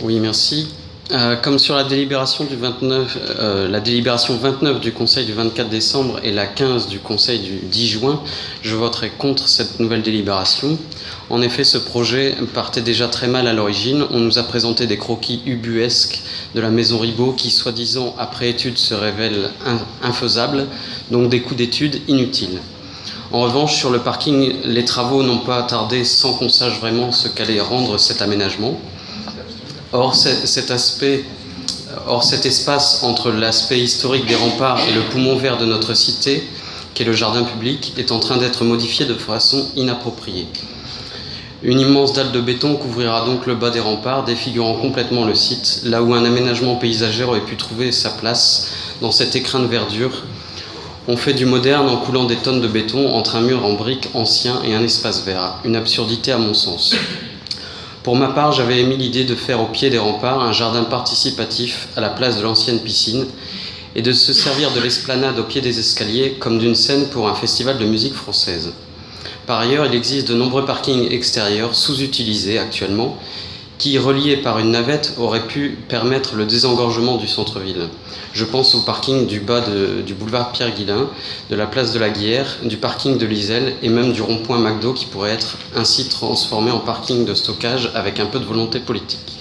Oui, merci. Comme sur la délibération du 29, la délibération 29 du Conseil du 24 décembre et la 15 du Conseil du 10 juin, je voterai contre cette nouvelle délibération. En effet, ce projet partait déjà très mal à l'origine. On nous a présenté des croquis ubuesques de la maison Ribot qui, soi-disant, après étude, se révèlent infaisables, donc des coûts d'études inutiles. En revanche, sur le parking, les travaux n'ont pas tardé sans qu'on sache vraiment ce qu'allait rendre cet aménagement. Or, cet espace entre l'aspect historique des remparts et le poumon vert de notre cité, qu'est le jardin public, est en train d'être modifié de façon inappropriée. Une immense dalle de béton couvrira donc le bas des remparts, défigurant complètement le site, là où un aménagement paysager aurait pu trouver sa place dans cet écrin de verdure. On fait du moderne en coulant des tonnes de béton entre un mur en briques ancien et un espace vert. Une absurdité à mon sens. Pour ma part, j'avais émis l'idée de faire au pied des remparts un jardin participatif à la place de l'ancienne piscine et de se servir de l'esplanade au pied des escaliers comme d'une scène pour un festival de musique française. Par ailleurs, il existe de nombreux parkings extérieurs sous-utilisés actuellement qui, reliés par une navette, auraient pu permettre le désengorgement du centre-ville. Je pense au parking du bas du boulevard Pierre-Guillain, de la place de la Guière, du parking de l'Iselle et même du rond-point McDo qui pourrait être ainsi transformé en parking de stockage avec un peu de volonté politique.